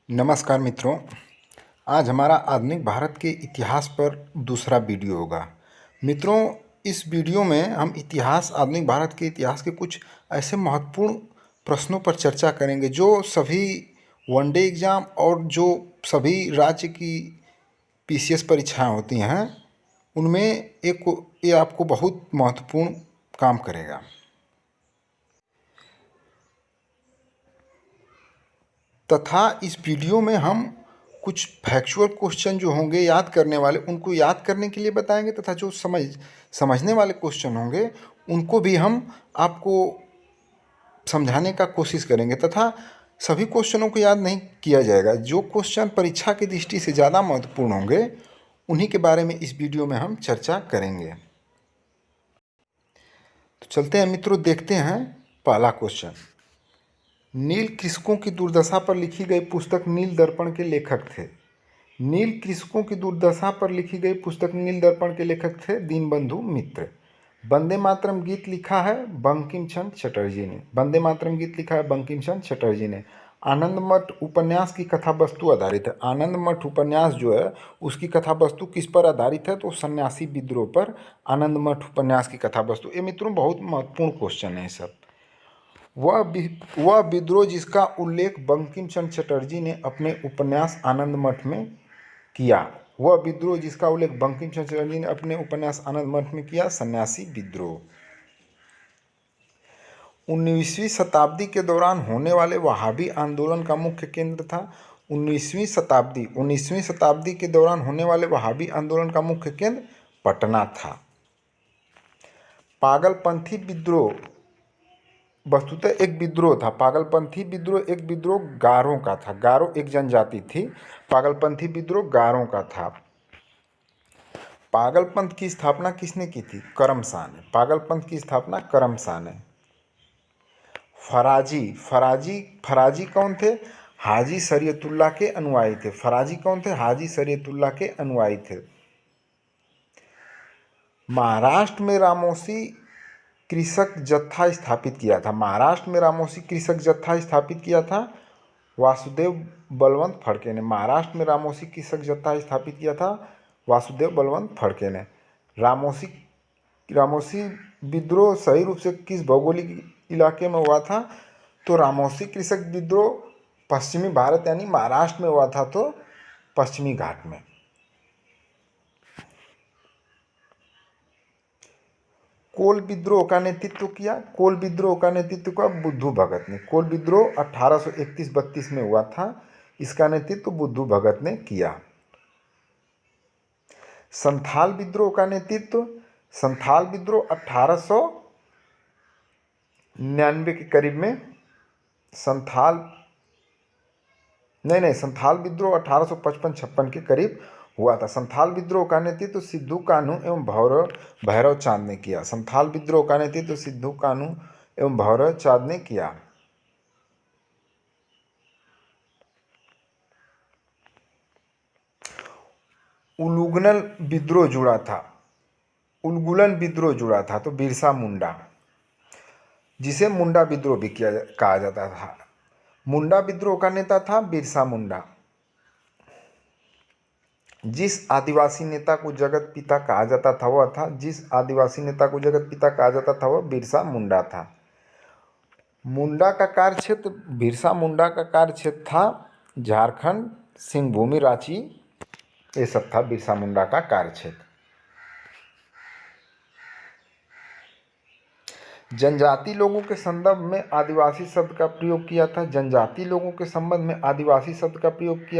नमस्कार मित्रों। आज हमारा आधुनिक भारत के इतिहास पर दूसरा वीडियो होगा। मित्रों, इस वीडियो में हम आधुनिक भारत के इतिहास के कुछ ऐसे महत्वपूर्ण प्रश्नों पर चर्चा करेंगे जो सभी वनडे एग्ज़ाम और जो सभी राज्य की पीसीएस परीक्षाएं होती हैं उनमें ये आपको बहुत महत्वपूर्ण काम करेगा। तथा इस वीडियो में हम कुछ फैक्चुअल क्वेश्चन जो होंगे याद करने वाले उनको याद करने के लिए बताएंगे, तथा जो समझने वाले क्वेश्चन होंगे उनको भी हम आपको समझाने का कोशिश करेंगे। तथा सभी क्वेश्चनों को याद नहीं किया जाएगा। जो क्वेश्चन परीक्षा की दृष्टि से ज़्यादा महत्वपूर्ण होंगे उन्हीं के बारे में इस वीडियो में हम चर्चा करेंगे। तो चलते हैं मित्रों, देखते हैं पहला क्वेश्चन। नील कृषकों की दुर्दशा पर लिखी गई पुस्तक नील दर्पण के लेखक थे। नील कृषकों की दुर्दशा पर लिखी गई पुस्तक नील दर्पण के लेखक थे दीनबंधु मित्र। वंदे मातरम गीत लिखा है बंकिम चंद्र चटर्जी ने। वंदे मातरम गीत लिखा है बंकिम चंद्र चटर्जी ने। आनंद मठ उपन्यास की कथा वस्तु आधारित है। आनंद मठ उपन्यास जो है उसकी कथा वस्तु किस पर आधारित है? तो सन्यासी विद्रोह पर आनंद मठ उपन्यास की कथा वस्तु। ये मित्रों बहुत महत्वपूर्ण क्वेश्चन है सब। वह विद्रोह जिसका उल्लेख बंकिम चंद्र चटर्जी ने अपने उपन्यास आनंद मठ में किया। वह विद्रोह जिसका उल्लेख बंकिम चंद्र चटर्जी ने अपने उपन्यास आनंद मठ में किया, सन्यासी विद्रोह। 19वीं शताब्दी के दौरान होने वाले वहाबी आंदोलन का मुख्य केंद्र था। 19वीं शताब्दी के दौरान होने वाले वहाबी आंदोलन का मुख्य केंद्र पटना था। पागलपंथी विद्रोह वस्तुतः एक विद्रोह था। पागलपंथी विद्रोह एक विद्रोह गारों का था। गारो एक जनजाति थी। पागलपंथी विद्रोह गारों का था। पागलपंथ की स्थापना किसने की थी? करमशाह ने। पागलपंथ की स्थापना करमशाह ने। फराजी कौन थे? हाजी शरीयतुल्लाह के अनुयायी थे। फराजी कौन थे? हाजी शरीयतुल्लाह के अनुयायी थे। महाराष्ट्र में रामोसी कृषक जत्था स्थापित किया था। महाराष्ट्र में रामोसी कृषक जत्था स्थापित किया था वासुदेव बलवंत फड़के ने। महाराष्ट्र में रामोसी कृषक जत्था स्थापित किया था वासुदेव बलवंत फड़के ने। रामोसी विद्रोह सही रूप से किस भौगोलिक इलाके में हुआ था? तो रामोसी कृषक विद्रोह पश्चिमी भारत यानी महाराष्ट्र में हुआ था, तो पश्चिमी घाट में। कोल विद्रोह का नेतृत्व किया। कोल विद्रोह का नेतृत्व किया बुद्धू भगत ने। कोल विद्रोह 1831-32 में हुआ था। इसका नेतृत्व बुद्धू भगत ने किया। संथाल विद्रोह का नेतृत्व 1899 के करीब में संथाल विद्रोह 1855-56 के करीब हुआ था। संथाल विद्रोह का नेतृत्व सिद्धू कान्हू एवं भैरव चांद ने किया। संथाल विद्रोह का नेतृत्व सिद्धू कान्हू एवं भैरव चांद ने किया। उलगुलन विद्रोह जुड़ा था तो बिरसा मुंडा, जिसे मुंडा विद्रोह भी कहा जाता था। मुंडा विद्रोह का नेता था बिरसा मुंडा। जिस आदिवासी नेता को जगत पिता कहा जाता था वह बिरसा मुंडा था। बिरसा मुंडा का कार्यक्षेत्र था झारखंड, सिंहभूमि, रांची, ये सब था बिरसा मुंडा का कार्यक्षेत्र। जनजाति लोगों के संदर्भ में आदिवासी शब्द का प्रयोग किया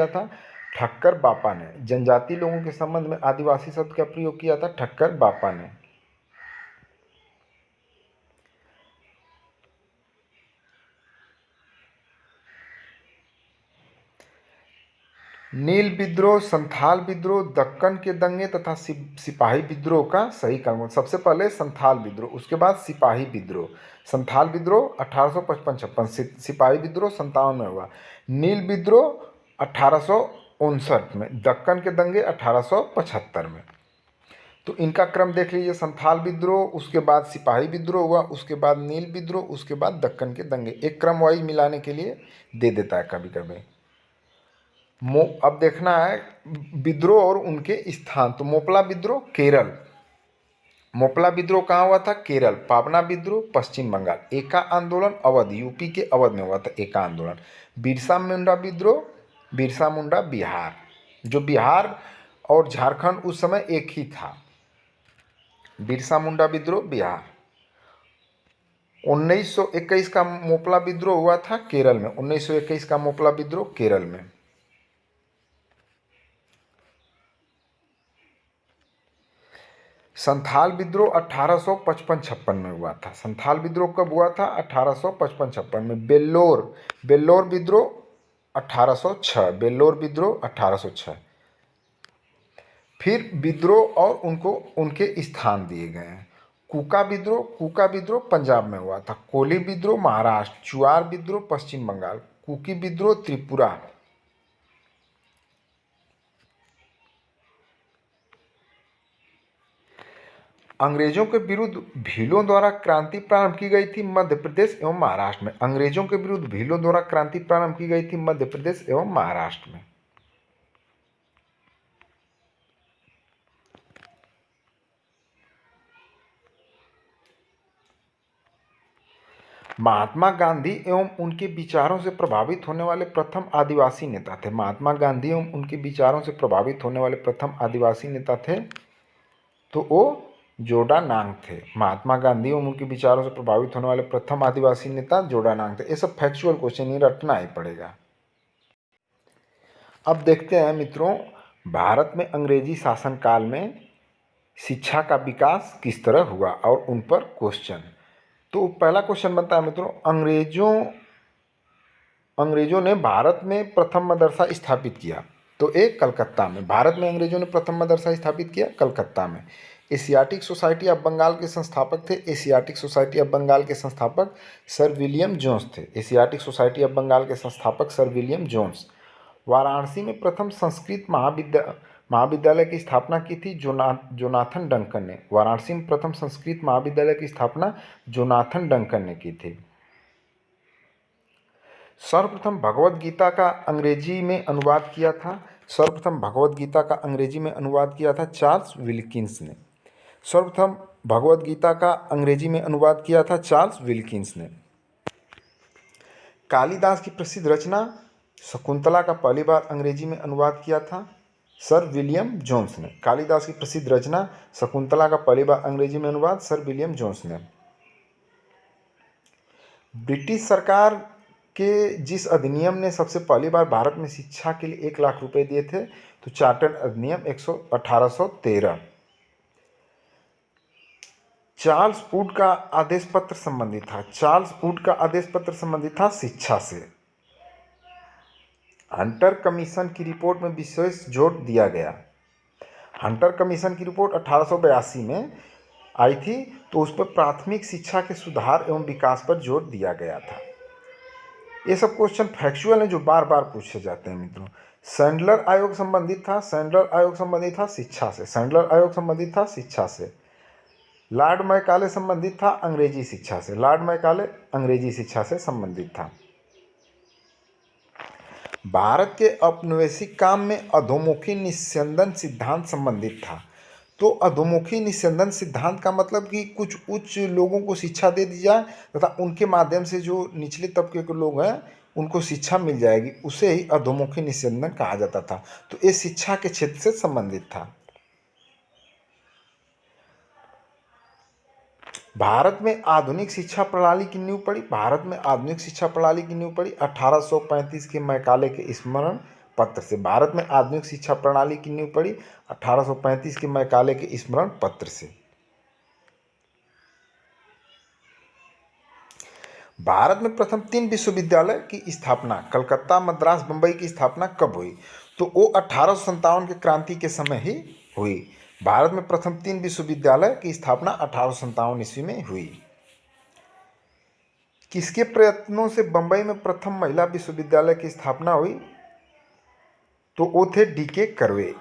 था ठक्कर बापा ने। जनजाति लोगों के संबंध में आदिवासी शब्द का प्रयोग किया था ठक्कर बापा ने। नील विद्रोह, संथाल विद्रोह, दक्कन के दंगे तथा सिपाही विद्रोह का सही क्रम। सबसे पहले संथाल विद्रोह, उसके बाद सिपाही विद्रोह। संथाल विद्रोह 1855-56, सिपाही विद्रोह 57 में हुआ। नील विद्रोह 1859 में, दक्कन के दंगे 1875 में। तो इनका क्रम देख लीजिए, संथाल विद्रोह, उसके बाद सिपाही विद्रोह हुआ, उसके बाद नील विद्रोह, उसके बाद दक्कन के दंगे। एक क्रम वाइज मिलाने के लिए दे देता है कभी कभी। अब देखना है विद्रोह और उनके स्थान। तो मोपला विद्रोह केरल, मोपला विद्रोह कहाँ हुआ था? केरल। पाबना विद्रोह पश्चिम बंगाल। एका आंदोलन अवध, यूपी के अवध में हुआ था एका आंदोलन। बिरसा मुंडा विद्रोह, बिरसा मुंडा बिहार, जो बिहार और झारखंड उस समय एक ही था। बिरसा मुंडा विद्रोह बिहार। 1921 का मोपला विद्रोह हुआ था केरल में, 1921 का मोपला विद्रोह केरल में। संथाल विद्रोह 1855-56 में हुआ था। संथाल विद्रोह कब हुआ था? 1855-56 में। बेल्लोर, बेल्लोर विद्रोह 1806, बेल्लोर विद्रोह 1806। फिर विद्रोह और उनको उनके स्थान दिए गए हैं। कूका विद्रोह, कूका विद्रोह पंजाब में हुआ था। कोली विद्रोह महाराष्ट्र। चुआर विद्रोह पश्चिम बंगाल। कुकी विद्रोह त्रिपुरा। अंग्रेजों के विरुद्ध भीलों द्वारा क्रांति प्रारंभ की गई थी मध्य प्रदेश एवं महाराष्ट्र में। अंग्रेजों के विरुद्ध भीलों द्वारा क्रांति प्रारंभ की गई थी मध्य प्रदेश एवं महाराष्ट्र में। महात्मा गांधी एवं उनके विचारों से प्रभावित होने वाले प्रथम आदिवासी नेता थे। महात्मा गांधी एवं उनके विचारों से प्रभावित होने वाले प्रथम आदिवासी नेता थे तो वो जोडानांग थे। महात्मा गांधी एवं उनके विचारों से प्रभावित होने वाले प्रथम आदिवासी नेता जोडानांग थे। ये सब फैक्चुअल क्वेश्चन ही रटना ही पड़ेगा। अब देखते हैं मित्रों, भारत में अंग्रेजी शासनकाल में शिक्षा का विकास किस तरह हुआ और उन पर क्वेश्चन। तो पहला क्वेश्चन बनता है मित्रों, अंग्रेजों ने भारत में प्रथम मदरसा स्थापित किया तो एक कलकत्ता में। भारत में अंग्रेजों ने प्रथम मदरसा स्थापित किया कलकत्ता में। एशियाटिक सोसाइटी ऑफ बंगाल के संस्थापक थे, एशियाटिक सोसाइटी ऑफ बंगाल के संस्थापक सर विलियम जोन्स थे। एशियाटिक सोसाइटी ऑफ बंगाल के संस्थापक सर विलियम जोन्स। वाराणसी में प्रथम संस्कृत महाविद्यालय की स्थापना की थी जोनाथन डंकन ने। वाराणसी में प्रथम संस्कृत महाविद्यालय की स्थापना जोनाथन डंकन ने की थी। सर्वप्रथम भगवद गीता का अंग्रेजी में अनुवाद किया था, सर्वप्रथम भगवद गीता का अंग्रेजी में अनुवाद किया था चार्ल्स विल्किंस ने। सर्वप्रथम भगवद गीता का अंग्रेजी में अनुवाद किया था चार्ल्स विल्किंस ने। कालिदास की प्रसिद्ध रचना शकुंतला का पहली बार अंग्रेजी में अनुवाद किया था सर विलियम जोन्स ने। कालिदास की प्रसिद्ध रचना शकुंतला का पहली बार अंग्रेजी में अनुवाद सर विलियम जोन्स ने। ब्रिटिश सरकार के जिस अधिनियम ने सबसे पहली बार भारत में शिक्षा के लिए 1 लाख रुपए दिए थे तो चार्टर अधिनियम 1813। चार्ल्स वुड का आदेश पत्र संबंधित था, चार्ल्स वुड का आदेश पत्र संबंधित था शिक्षा से। हंटर कमीशन की रिपोर्ट में विशेष जोर दिया गया। हंटर कमीशन की रिपोर्ट 1882 में आई थी तो उस पर प्राथमिक शिक्षा के सुधार एवं विकास पर जोर दिया गया था। ये सब क्वेश्चन फैक्चुअल हैं जो बार बार पूछे जाते हैं मित्रों। सैंडलर आयोग संबंधित था, सैंडलर आयोग संबंधित था शिक्षा से, सैंडलर आयोग संबंधित था शिक्षा से। लॉर्ड मैकाले संबंधित था अंग्रेजी शिक्षा से, लॉर्ड मैकाले अंग्रेजी शिक्षा से संबंधित था। भारत के औपनिवेशिक काम में अधोमुखी निस्यंदन सिद्धांत संबंधित था। तो अधोमुखी निस्यंदन सिद्धांत का मतलब कि कुछ उच्च लोगों को शिक्षा दे दी जाए तथा उनके माध्यम से जो निचले तबके के लोग हैं उनको शिक्षा मिल जाएगी, उसे ही अधोमुखी निस्यंदन कहा जाता था। तो ये शिक्षा के क्षेत्र से संबंधित था। भारत में आधुनिक शिक्षा प्रणाली की नींव पड़ी, भारत में आधुनिक शिक्षा प्रणाली की नींव पड़ी 1835 के मैकाले के स्मरण पत्र से। भारत में आधुनिक शिक्षा प्रणाली की नींव पड़ी 1835 के मैकाले के स्मरण पत्र से। भारत में प्रथम 3 विश्वविद्यालय की स्थापना कलकत्ता, मद्रास, बंबई की स्थापना कब हुई? तो वो 1857 के क्रांति के समय ही हुई। भारत में प्रथम 3 विश्वविद्यालय की स्थापना 1857 ईस्वी में हुई। किसके प्रयत्नों से बंबई में प्रथम महिला विश्वविद्यालय की स्थापना हुई? तो वो थे DK Karve.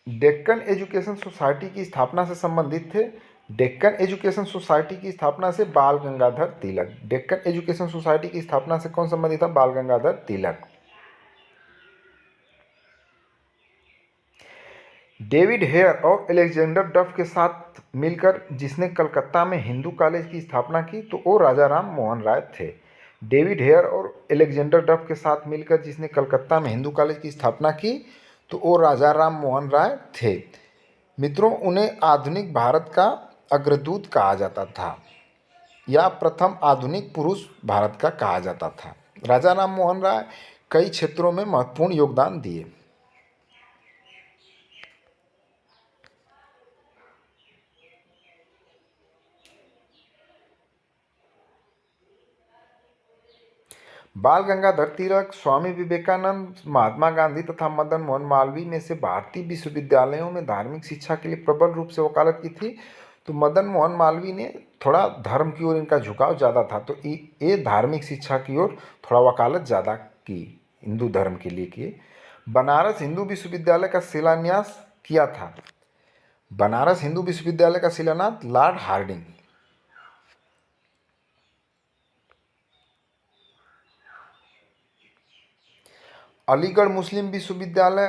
Deccan education society की स्थापना से संबंधित थे, डेक्कन एजुकेशन सोसाइटी की स्थापना से बाल गंगाधर तिलक। डेक्कन एजुकेशन सोसाइटी की स्थापना से कौन संबंधित था? बाल गंगाधर तिलक। डेविड हेयर और अलेक्जेंडर डफ के साथ मिलकर जिसने कलकत्ता में हिंदू कॉलेज की स्थापना की तो वो राजा राम मोहन राय थे। डेविड हेयर और अलेक्जेंडर डफ के साथ मिलकर जिसने कलकत्ता में हिंदू कॉलेज की स्थापना की तो वो राजा राम मोहन राय थे। मित्रों, उन्हें आधुनिक भारत का अग्रदूत कहा जाता था या प्रथम आधुनिक पुरुष भारत का कहा जाता था। राजा राम मोहन राय कई क्षेत्रों में महत्वपूर्ण योगदान दिए। बाल गंगाधर तिलक, स्वामी विवेकानंद, महात्मा गांधी तथा मदन मोहन मालवीय में से भारतीय विश्वविद्यालयों में धार्मिक शिक्षा के लिए प्रबल रूप से वकालत की थी। तो मदन मोहन मालवीय ने थोड़ा धर्म की ओर इनका झुकाव ज़्यादा था, तो ये धार्मिक शिक्षा की ओर थोड़ा वकालत ज़्यादा की, हिंदू धर्म के लिए किए। बनारस हिंदू विश्वविद्यालय का शिलान्यास किया था। बनारस हिंदू विश्वविद्यालय का शिलान्यास लॉर्ड हार्डिंग। अलीगढ़ मुस्लिम विश्वविद्यालय,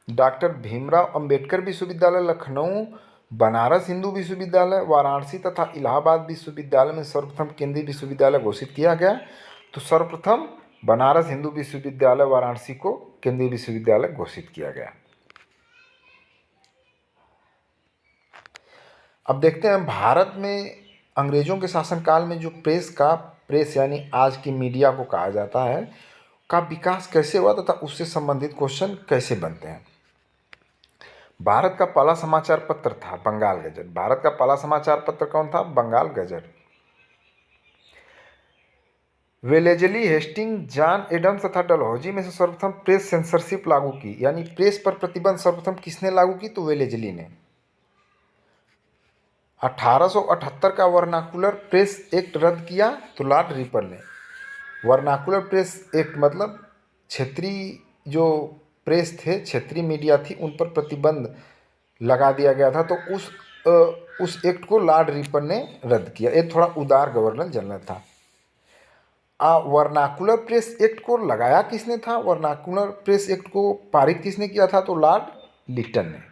डॉक्टर भीमराव अंबेडकर विश्वविद्यालय लखनऊ, बनारस हिंदू विश्वविद्यालय, वाराणसी तथा इलाहाबाद विश्वविद्यालय में सर्वप्रथम केंद्रीय विश्वविद्यालय घोषित किया गया। तो सर्वप्रथम बनारस हिंदू विश्वविद्यालय वाराणसी को केंद्रीय विश्वविद्यालय घोषित किया गया। अब देखते हैं भारत में अंग्रेजों के शासनकाल में जो प्रेस यानी आज की मीडिया को कहा जाता है का विकास कैसे हुआ तथा उससे संबंधित क्वेश्चन कैसे बनते हैं। भारत का पहला समाचार पत्र था बंगाल गजट। भारत का पहला समाचार पत्र कौन था? Bengal gazette. Wellesley, Hasting, John Adams तथा डलहौजी में से सर्वप्रथम प्रेस सेंसरशिप लागू की, यानी प्रेस पर प्रतिबंध सर्वप्रथम किसने लागू की? तो वेलेजली ने। 1878 का वर्नाकुलर प्रेस एक्ट रद्द किया तो लॉर्ड रिपन ने। वर्नाकुलर प्रेस एक्ट मतलब क्षेत्रीय जो प्रेस थे, क्षेत्रीय मीडिया थी, उन पर प्रतिबंध लगा दिया गया था, तो उस एक्ट को लॉर्ड रिपन ने रद्द किया। ये थोड़ा उदार गवर्नर जनरल था। वर्नाकुलर प्रेस एक्ट को लगाया किसने था? वर्नाकुलर प्रेस एक्ट को पारित किसने किया था? तो लॉर्ड लिटन ने।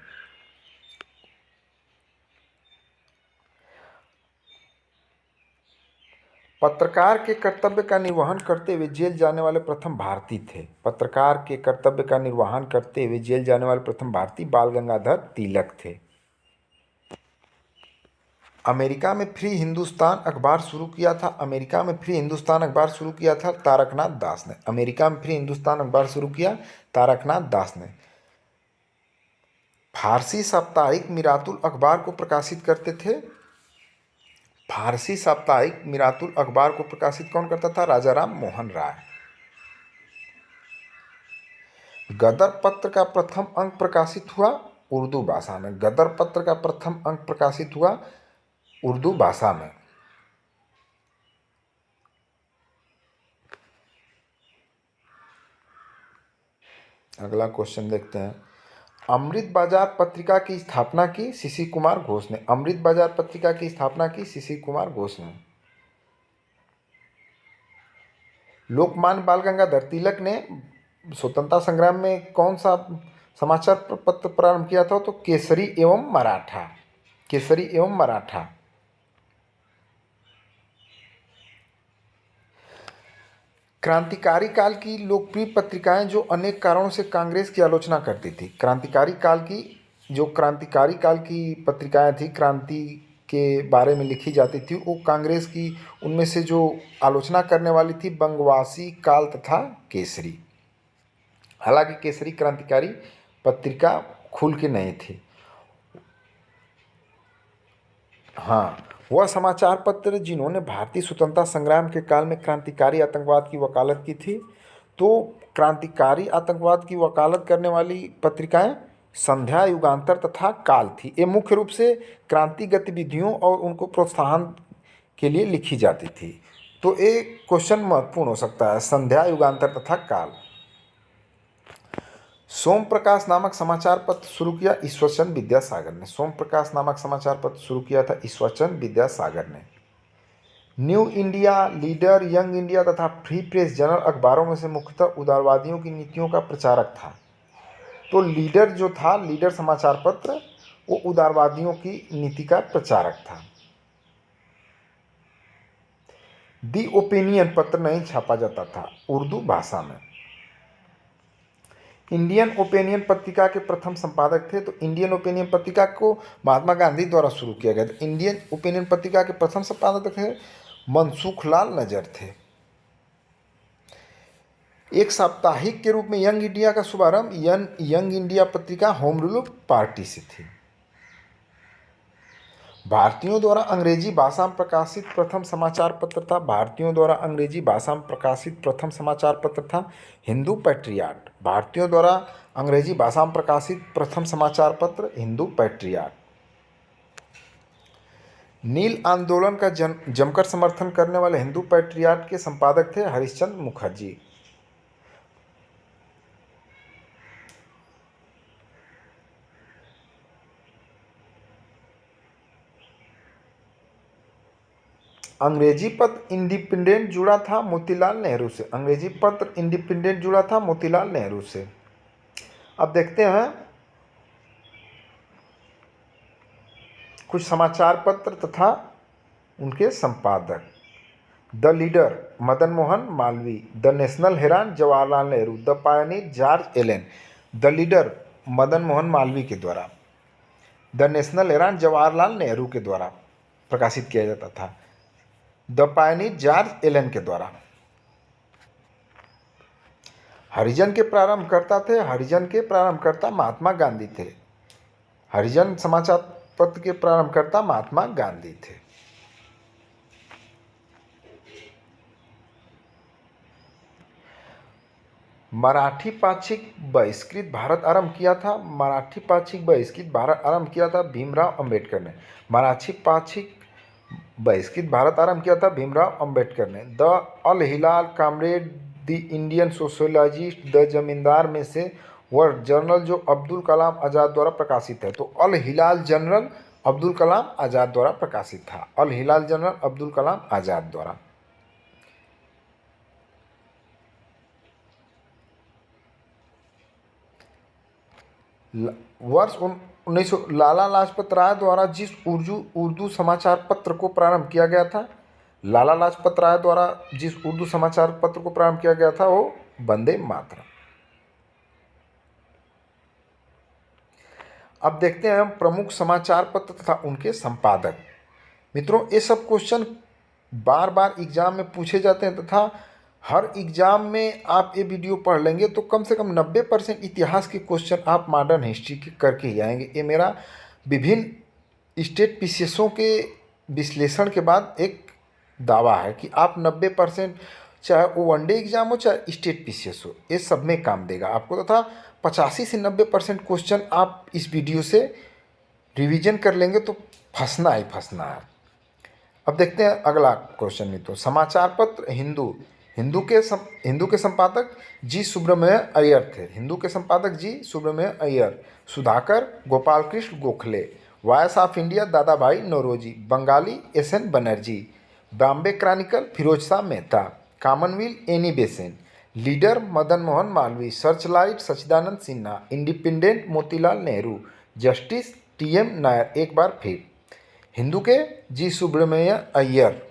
पत्रकार के कर्तव्य का निर्वहन करते हुए जेल जाने वाले प्रथम भारतीय थे। पत्रकार के कर्तव्य का निर्वहन करते हुए जेल जाने वाले प्रथम भारतीय बाल गंगाधर तिलक थे। अमेरिका में फ्री हिंदुस्तान अखबार शुरू किया था। अमेरिका में फ्री हिंदुस्तान अखबार शुरू किया था तारकनाथ दास ने। अमेरिका में फ्री हिंदुस्तान अखबार शुरू किया तारकनाथ दास ने। फारसी साप्ताहिक मिरातुल अखबार को प्रकाशित करते थे। फारसी साप्ताहिक मिरातुल अखबार को प्रकाशित कौन करता था? राजा राम मोहन राय। गदर पत्र का प्रथम अंक प्रकाशित हुआ उर्दू भाषा में। गदर पत्र का प्रथम अंक प्रकाशित हुआ उर्दू भाषा में। अगला क्वेश्चन देखते हैं। अमृत बाजार पत्रिका की स्थापना की शिशिर कुमार घोष ने। अमृत बाजार पत्रिका की स्थापना की शिशिर कुमार घोष ने। लोकमान्य बाल गंगाधर तिलक ने स्वतंत्रता संग्राम में कौन सा समाचार पत्र प्रारंभ किया था? तो केसरी एवं मराठा। केसरी एवं मराठा। क्रांतिकारी काल की लोकप्रिय पत्रिकाएं जो अनेक कारणों से कांग्रेस की आलोचना करती थी। क्रांतिकारी काल की पत्रिकाएं थी, क्रांति के बारे में लिखी जाती थी, वो कांग्रेस की उनमें से जो आलोचना करने वाली थी बंगवासी, काल तथा केसरी। हालांकि केसरी क्रांतिकारी पत्रिका खुल के नहीं थी। हाँ, वह समाचार पत्र जिन्होंने भारतीय स्वतंत्रता संग्राम के काल में क्रांतिकारी आतंकवाद की वकालत की थी। तो क्रांतिकारी आतंकवाद की वकालत करने वाली पत्रिकाएं संध्या, युगांतर तथा काल थी। ये मुख्य रूप से क्रांति गतिविधियों और उनको प्रोत्साहन के लिए लिखी जाती थी। तो एक क्वेश्चन महत्वपूर्ण हो सकता है, संध्या, युगांतर तथा काल। सोम प्रकाश नामक समाचार पत्र शुरू किया ईश्वरचंद विद्यासागर ने। सोम प्रकाश नामक समाचार पत्र शुरू किया था ईश्वरचंद विद्यासागर ने। New India, leader, young India तथा फ्री प्रेस जर्नल अखबारों में से मुख्यतः उदारवादियों की नीतियों का प्रचारक था। तो लीडर जो था, लीडर समाचार पत्र, वो उदारवादियों की नीति का प्रचारक था। दी ओपिनियन पत्र नहीं छापा जाता था उर्दू भाषा में। इंडियन ओपिनियन पत्रिका के प्रथम संपादक थे, तो इंडियन ओपिनियन पत्रिका को महात्मा गांधी द्वारा शुरू किया गया था। इंडियन ओपिनियन पत्रिका के प्रथम संपादक थे मनसुख लाल नजर थे। एक साप्ताहिक के रूप में यंग इंडिया का शुभारंभ यंग इंडिया पत्रिका होम रूल पार्टी से थी। भारतीयों द्वारा अंग्रेजी भाषा में प्रकाशित प्रथम समाचार पत्र था हिंदू पैट्रियाट। भारतीयों द्वारा अंग्रेजी भाषा में प्रकाशित प्रथम समाचार पत्र हिंदू पैट्रियाट। नील आंदोलन का जमकर समर्थन करने वाले हिंदू पैट्रियाट के संपादक थे हरिश्चंद्र मुखर्जी। अंग्रेजी पत्र इंडिपेंडेंट जुड़ा था मोतीलाल नेहरू से। अंग्रेजी पत्र इंडिपेंडेंट जुड़ा था मोतीलाल नेहरू से। अब देखते हैं कुछ समाचार पत्र तथा उनके संपादक। The Leader Madan Mohan Malviya, the National Herald Jawaharlal Nehru, the Pioneer George Allen. The Leader Madan Mohan Malviya के द्वारा, the National Herald Jawaharlal Nehru के द्वारा प्रकाशित किया जाता था। द पायनियर जॉर्ज एलन के द्वारा। हरिजन के प्रारंभकर्ता थे, हरिजन के प्रारंभकर्ता महात्मा गांधी थे। हरिजन समाचार पत्र के प्रारंभकर्ता महात्मा गांधी थे। मराठी पाक्षिक बहिष्कृत भारत आरंभ किया था। मराठी पाक्षिक बहिष्कृत भारत आरंभ किया था भीमराव अंबेडकर ने। मराठी पाक्षिक बहिष्कृत भारत आरंभ किया था भीमराव अंबेडकर ने। The Al Hilal Comrade, the Indian Sociologist, the Zamindar में से वह जर्नल जो अब्दुल कलाम आज़ाद द्वारा प्रकाशित है। तो अल हिलाल जर्नल अब्दुल कलाम आज़ाद द्वारा प्रकाशित था। अल हिलाल जर्नल अब्दुल कलाम आज़ाद द्वारा। वर्ष 1900 लाला लाजपत राय द्वारा जिस उर्दू समाचार पत्र को प्रारंभ किया गया था, लाला लाजपत राय द्वारा जिस उर्दू समाचार पत्र को प्रारंभ किया गया था वो वंदे मातरम। अब देखते हैं हम प्रमुख समाचार पत्र तथा उनके संपादक। मित्रों, ये सब क्वेश्चन बार बार एग्जाम में पूछे जाते हैं तथा हर एग्जाम में आप ये वीडियो पढ़ लेंगे तो कम से कम 90% इतिहास के क्वेश्चन आप मॉडर्न हिस्ट्री के करके ही आएंगे। ये मेरा विभिन्न स्टेट पीसीएसओं के विश्लेषण के बाद एक दावा है कि आप 90%, चाहे वो वनडे एग्जाम हो चाहे स्टेट पीसीएस हो, ये सब में काम देगा आपको तथा 85 से 90% क्वेश्चन आप इस वीडियो से रिवीजन कर लेंगे तो फंसना ही फंसना है। अब देखते हैं अगला क्वेश्चन में। तो समाचार पत्र हिंदू के संपादक जी सुब्रमण्य अय्यर थे। हिंदू के संपादक G Subramania Iyer. Sudhakar Gopal Krishna Gokhale. Voice of India Dadabhai Naoroji. Bengalee S N. Banerjee. Bombay Chronicle Firoz Shah Mehta. Commonwealth Annie Besant. Leader Madan Mohan Malaviya. Searchlight Sachchidananda Sinha. Independent Motilal Nehru. Justice T M. Nair. एक बार फिर हिंदू के G Subramania Iyer.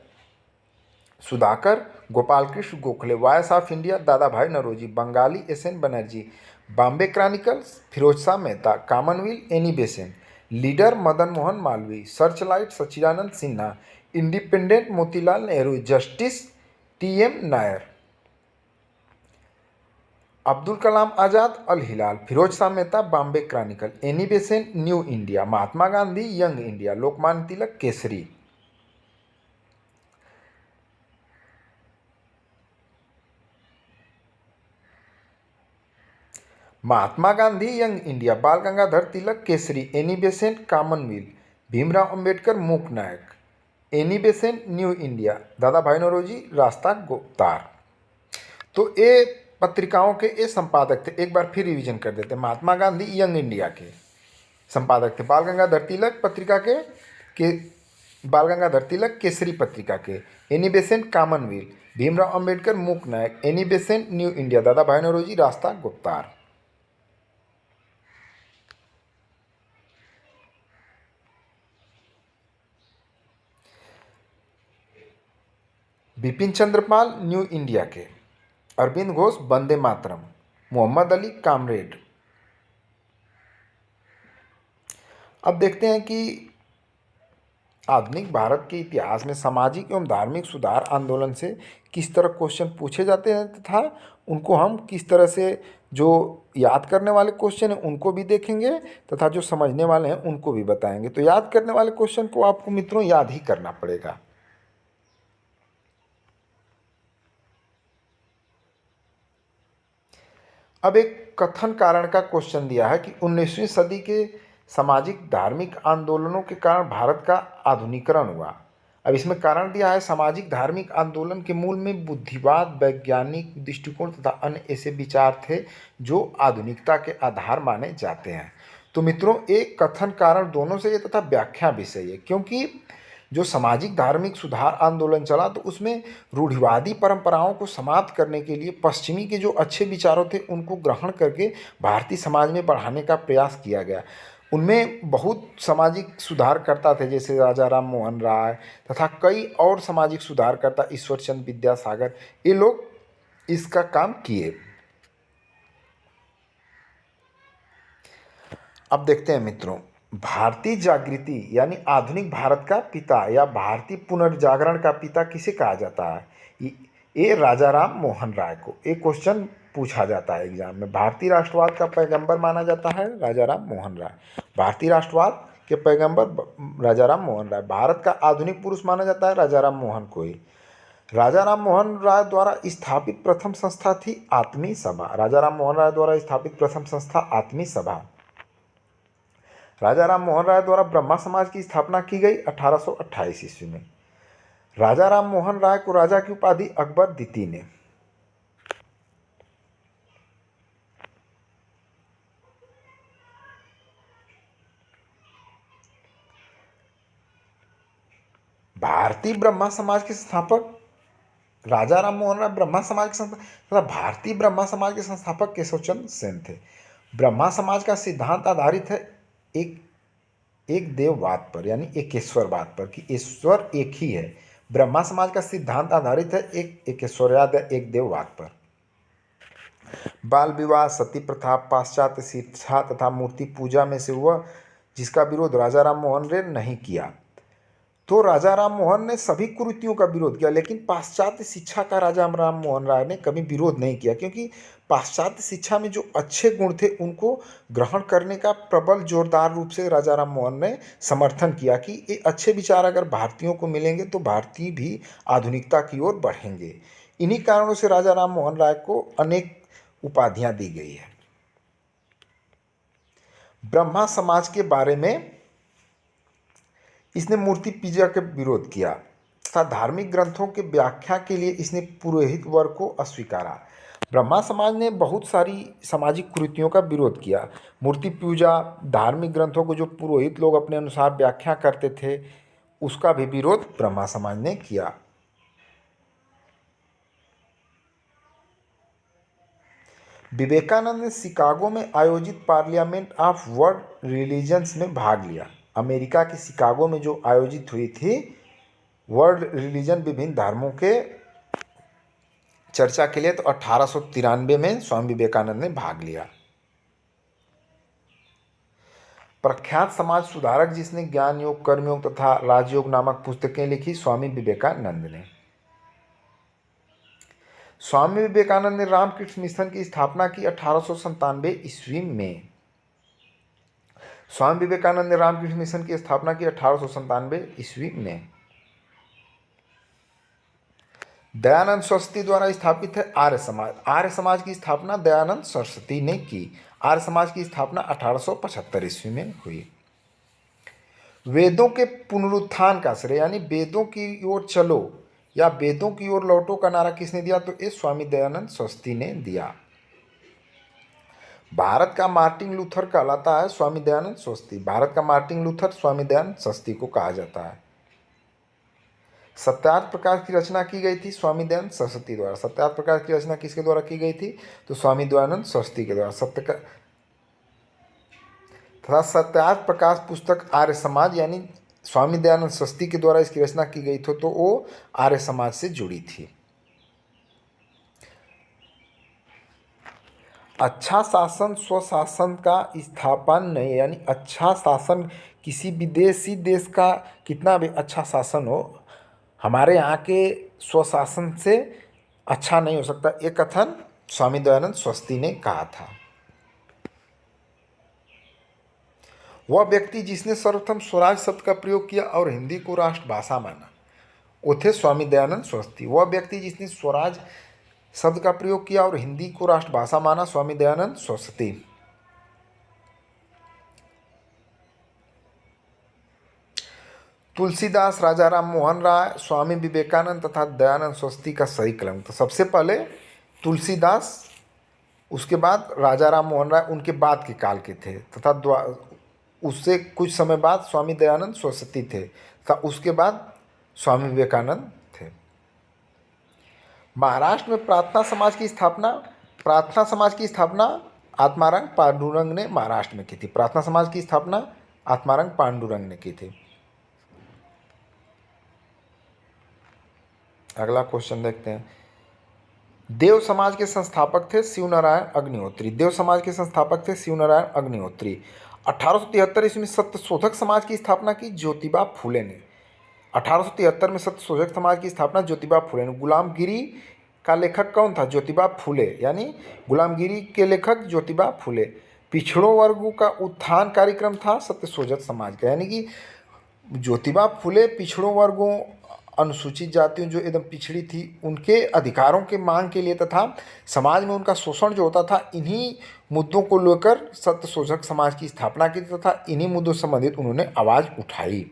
Sudhakar Gopal Krishna Gokhale. Voice of India Dadabhai Naoroji. Bengalee S N. Banerjee. Bombay Chronicle Firoz Shah Mehta. Commonwealth Annie Besant. Leader Madan Mohan Malaviya. Searchlight Sachchidananda Sinha. Independent Motilal Nehru. Justice T M. Nair. Abdul Kalam Azad Al Hilal. Firoz Shah Mehta Bombay Chronicle. Annie Besant New India. Mahatma Gandhi Young India. Lokmanya Tilak Kesari. Mahatma Gandhi Young India. Bal Gangadhar Tilak Kesari. Annie Besant Commonwealth. Bhimrao Ambedkar Mook Nayak. Annie Besant New India. Dadabhai Naoroji Rast Guptar. तो ये पत्रिकाओं के ये संपादक थे। एक बार फिर रिवीजन कर देते हैं। महात्मा गांधी यंग इंडिया के संपादक थे। बाल गंगाधर तिलक पत्रिका के बाल गंगाधर तिलक केसरी पत्रिका के। Annie Besant Commonwealth. Bhimrao Ambedkar Mook Nayak. Annie Besant New India. Dadabhai Naoroji Rast Goftar. Bipin Chandrapal New India के, अरविंद घोष वंदे मातरम, मोहम्मद अली कामरेड। अब देखते हैं कि आधुनिक भारत के इतिहास में सामाजिक एवं धार्मिक सुधार आंदोलन से किस तरह क्वेश्चन पूछे जाते हैं तथा उनको हम किस तरह से, जो याद करने वाले क्वेश्चन हैं उनको भी देखेंगे तथा जो समझने वाले हैं उनको भी बताएंगे। तो याद करने वाले क्वेश्चन को आपको मित्रों याद ही करना पड़ेगा। अब एक कथन कारण का क्वेश्चन दिया है कि 19वीं सदी के सामाजिक धार्मिक आंदोलनों के कारण भारत का आधुनिकीकरण हुआ। अब इसमें कारण दिया है सामाजिक धार्मिक आंदोलन के मूल में बुद्धिवाद, वैज्ञानिक दृष्टिकोण तथा अन्य ऐसे विचार थे जो आधुनिकता के आधार माने जाते हैं। तो मित्रों एक कथन कारण दोनों से तथा व्याख्या भी सही है, क्योंकि जो सामाजिक धार्मिक सुधार आंदोलन चला तो उसमें रूढ़िवादी परंपराओं को समाप्त करने के लिए पश्चिमी के जो अच्छे विचारों थे उनको ग्रहण करके भारतीय समाज में बढ़ाने का प्रयास किया गया। उनमें बहुत सामाजिक सुधारकर्ता थे जैसे राजा राम मोहन राय तथा कई और सामाजिक सुधारकर्ता, ईश्वरचंद विद्यासागर, ये लोग इसका काम किए। अब देखते हैं मित्रों, भारतीय जागृति यानी आधुनिक भारत का पिता या भारतीय पुनर्जागरण का पिता किसे कहा जाता है? ये राजा राम मोहन राय को, एक क्वेश्चन पूछा जाता है एग्जाम में। भारतीय राष्ट्रवाद का पैगंबर माना जाता है राजा राम मोहन राय। भारतीय राष्ट्रवाद के पैगंबर राजा राम मोहन राय। भारत का आधुनिक पुरुष माना जाता है राजा राम मोहन को ही। राजा राम मोहन राय द्वारा स्थापित प्रथम संस्था थी आत्मीय सभा। राजा राम मोहन राय द्वारा स्थापित प्रथम संस्था आत्मीय सभा। राजा राम मोहन राय द्वारा ब्रह्मा समाज की स्थापना की गई 1828 ईस्वी में। राजा राम मोहन राय को राजा की उपाधि अकबर द्वितीय ने। भारतीय ब्रह्मा समाज के संस्थापक राजा राम मोहन राय ब्रह्मा समाज के संस्थापक, भारतीय ब्रह्मा समाज के संस्थापक केशव चंद्र सेन थे। ब्रह्मा समाज का सिद्धांत आधारित है एक देववाद पर यानी एकेश्वरवाद पर कि ईश्वर एक ही है। ब्रह्मा समाज का सिद्धांत आधारित है एक एकेश्वरवाद या एक देववाद पर। बाल विवाह, सती प्रथा, पाश्चात्य शिक्षा तथा मूर्ति पूजा में से हुआ जिसका विरोध राजा राम मोहन ने नहीं किया। तो राजा राम मोहन ने सभी कुरीतियों का विरोध किया, लेकिन पाश्चात्य शिक्षा का राजा राम मोहन राय ने कभी विरोध नहीं किया, क्योंकि पाश्चात्य शिक्षा में जो अच्छे गुण थे उनको ग्रहण करने का प्रबल जोरदार रूप से राजा राम मोहन ने समर्थन किया कि ये अच्छे विचार अगर भारतीयों को मिलेंगे तो भारतीय भी आधुनिकता की ओर बढ़ेंगे। इन्हीं कारणों से राजा राम मोहन राय को अनेक उपाधियां दी गई है। ब्रह्मा समाज के बारे में इसने मूर्ति पूजा के विरोध किया तथा धार्मिक ग्रंथों के व्याख्या के लिए इसने पुरोहित वर्ग को अस्वीकारा। ब्रह्मा समाज ने बहुत सारी सामाजिक कुरीतियों का विरोध किया। मूर्ति पूजा, धार्मिक ग्रंथों को जो पुरोहित लोग अपने अनुसार व्याख्या करते थे उसका भी विरोध ब्रह्मा समाज ने किया। विवेकानंद ने शिकागो में आयोजित पार्लियामेंट ऑफ वर्ल्ड रिलीजन्स में भाग लिया। अमेरिका के शिकागो में जो आयोजित हुई थी वर्ल्ड रिलीजन, विभिन्न धर्मों के चर्चा के लिए, तो 1893 में स्वामी विवेकानंद ने भाग लिया। प्रख्यात समाज सुधारक जिसने ज्ञान योग, कर्मयोग तथा राजयोग नामक पुस्तकें लिखी, स्वामी विवेकानंद ने। स्वामी विवेकानंद ने रामकृष्ण मिशन की स्थापना की 1897 ईस्वी में। स्वामी विवेकानंद ने रामकृष्ण मिशन की स्थापना की 1897 ईस्वी में। दयानंद सरस्वती द्वारा स्थापित है आर्य समाज। आर्य समाज की स्थापना दयानंद सरस्वती ने की। आर्य समाज की स्थापना 1875 ईस्वी में हुई। वेदों के पुनरुत्थान का श्रेय यानी वेदों की ओर चलो या वेदों की ओर लौटो का नारा किसने दिया? तो ये स्वामी दयानंद सरस्वती ने दिया। भारत का मार्टिन लूथर कहलाता है स्वामी दयानंद सरस्वती। भारत का मार्टिन लूथर स्वामी दयानंद सरस्वती को कहा जाता है। सत्यार्थ प्रकाश की रचना की गई थी स्वामी दयानंद सरस्वती द्वारा। सत्यार्थ प्रकाश की रचना किसके द्वारा की गई थी? तो स्वामी दयानंद सरस्वती के द्वारा। तथा सत्यार्थ प्रकाश पुस्तक आर्य समाज यानी स्वामी दयानंद सस्ती के द्वारा इसकी रचना की गई थी, तो वो आर्य समाज से जुड़ी थी। अच्छा शासन स्वशासन का स्थापन नहीं, यानी अच्छा शासन किसी विदेशी देश का कितना भी अच्छा शासन हो, हमारे यहाँ के स्वशासन से अच्छा नहीं हो सकता, ये कथन स्वामी दयानंद स्वस्ति ने कहा था। वह व्यक्ति जिसने सर्वप्रथम स्वराज शब्द का प्रयोग किया और हिंदी को राष्ट्रभाषा माना, वो थे स्वामी दयानंद स्वस्ति। वह व्यक्ति जिसने स्वराज शब्द का प्रयोग किया और हिंदी को राष्ट्रभाषा माना, स्वामी दयानंद स्वस्ति। तुलसीदास, राजा राम मोहन राय, स्वामी विवेकानंद तथा दयानंद स्वस्ति का सही क्रम। तो सबसे पहले तुलसीदास, उसके बाद राजा राम मोहन राय उनके बाद के काल के थे, तथा उससे कुछ समय बाद स्वामी दयानंद सरस्वती थे, तथा उसके बाद स्वामी विवेकानंद थे। महाराष्ट्र में प्रार्थना समाज की स्थापना आत्माराम पांडुरंग ने महाराष्ट्र में की थी। प्रार्थना समाज की स्थापना आत्माराम पांडुरंग ने की थी। अगला क्वेश्चन देखते हैं। देव समाज के संस्थापक थे शिवनारायण अग्निहोत्री। देव समाज के संस्थापक थे शिवनारायण अग्निहोत्री। 1873 ईस्वी में सत्यशोधक समाज की स्थापना की ज्योतिबा फूले ने। 1873 में सत्यशोधक समाज की स्थापना ज्योतिबा फूले ने। गुलामगिरी का लेखक कौन था? ज्योतिबा फूले, यानी गुलामगिरी के लेखक ज्योतिबा फूले। पिछड़ों वर्गों का उत्थान कार्यक्रम था सत्यशोधक समाज का, यानी कि ज्योतिबा फूले पिछड़ों वर्गों, अनुसूचित जातियों जो एकदम पिछड़ी थी, उनके अधिकारों के मांग के लिए तथा समाज में उनका शोषण जो होता था, इन्हीं मुद्दों को लेकर सत्यशोधक समाज की स्थापना की तथा इन्हीं मुद्दों से संबंधित उन्होंने आवाज़ उठाई।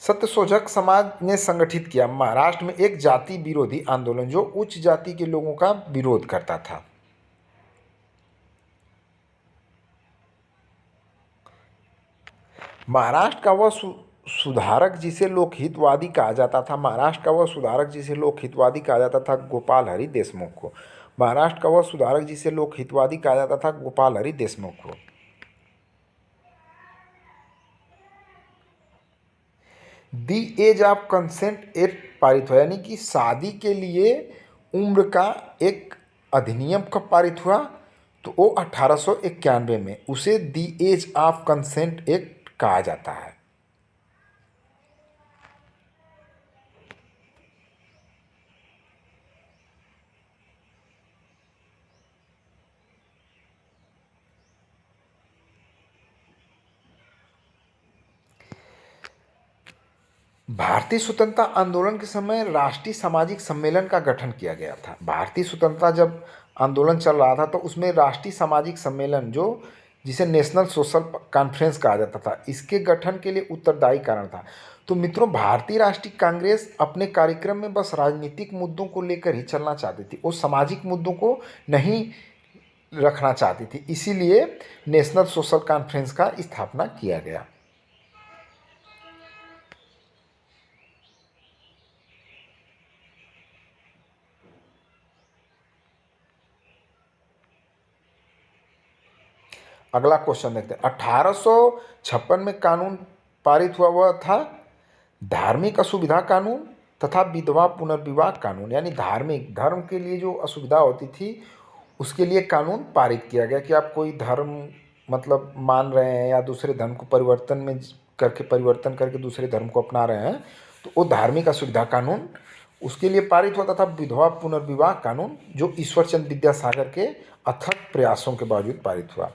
सत्यशोधक समाज ने संगठित किया महाराष्ट्र में एक जाति विरोधी आंदोलन जो उच्च जाति के लोगों का विरोध करता था। महाराष्ट्र का वह सुधारक जिसे लोकहितवादी कहा जाता था, महाराष्ट्र का वह सुधारक जिसे लोकहितवादी कहा जाता था गोपाल हरि देशमुख को। महाराष्ट्र का वह सुधारक जिसे लोकहितवादी कहा जाता था गोपाल हरि देशमुख को। दी एज ऑफ कंसेंट एक्ट पारित हुआ, यानी कि शादी के लिए उम्र का एक अधिनियम कब पारित हुआ? तो वो 1891 में, उसे दी एज ऑफ कंसेंट एक्ट कहा जाता है। भारतीय स्वतंत्रता आंदोलन के समय राष्ट्रीय सामाजिक सम्मेलन का गठन किया गया था। भारतीय स्वतंत्रता जब आंदोलन चल रहा था तो उसमें राष्ट्रीय सामाजिक सम्मेलन, जो जिसे नेशनल सोशल कॉन्फ्रेंस कहा जाता था, इसके गठन के लिए उत्तरदायी कारण था। तो मित्रों, भारतीय राष्ट्रीय कांग्रेस अपने कार्यक्रम में बस राजनीतिक मुद्दों को लेकर ही चलना चाहती थी, वो सामाजिक मुद्दों को नहीं रखना चाहती थी, इसीलिए नेशनल सोशल कॉन्फ्रेंस का स्थापना किया गया। अगला क्वेश्चन देखते हैं। 1856 में कानून पारित हुआ, वह था धार्मिक असुविधा कानून तथा विधवा पुनर्विवाह कानून, यानी धार्मिक धर्म के लिए जो असुविधा होती थी उसके लिए कानून पारित किया गया कि आप कोई धर्म मतलब मान रहे हैं या दूसरे धर्म को परिवर्तन करके दूसरे धर्म को अपना रहे हैं, तो वो धार्मिक असुविधा कानून उसके लिए पारित हुआ था। विधवा पुनर्विवाह कानून जो ईश्वरचंद्र विद्यासागर के अथक प्रयासों के बावजूद पारित हुआ।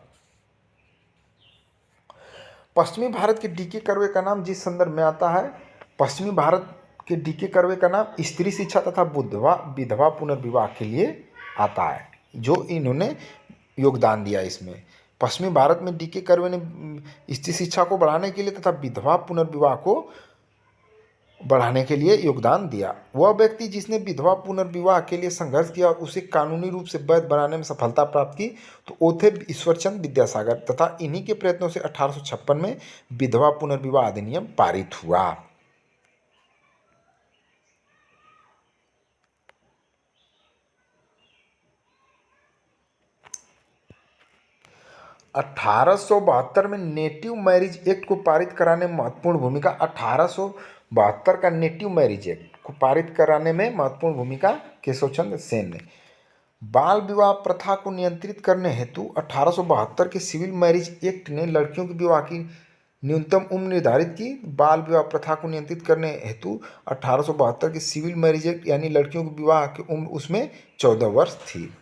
पश्चिमी भारत के डी के कर्वे का नाम जिस संदर्भ में आता है, पश्चिमी भारत के डी के कर्वे का नाम स्त्री शिक्षा तथा विधवा पुनर्विवाह के लिए आता है, जो इन्होंने योगदान दिया इसमें। पश्चिमी भारत में डी के कर्वे ने स्त्री शिक्षा को बढ़ाने के लिए तथा विधवा पुनर्विवाह को बढ़ाने के लिए योगदान दिया। वह व्यक्ति जिसने विधवा पुनर्विवाह के लिए संघर्ष किया और उसे कानूनी रूप से वैध बनाने में सफलता प्राप्त की, तो वो थे ईश्वरचंद विद्यासागर, तथा इन्हीं के प्रयत्नों से 1856 में विधवा पुनर्विवाह अधिनियम पारित हुआ। 1872 में नेटिव मैरिज एक्ट को पारित कराने में महत्वपूर्ण भूमिका 1872 का नेटिव मैरिज एक्ट को पारित कराने में महत्वपूर्ण भूमिका केशव चंद्र सेन ने। बाल विवाह प्रथा को नियंत्रित करने हेतु 1872 के सिविल मैरिज एक्ट ने लड़कियों के विवाह की न्यूनतम उम्र निर्धारित की। बाल विवाह प्रथा को नियंत्रित करने हेतु 1872 के सिविल मैरिज एक्ट यानी लड़कियों के विवाह की उम्र उसमें 14 वर्ष थी।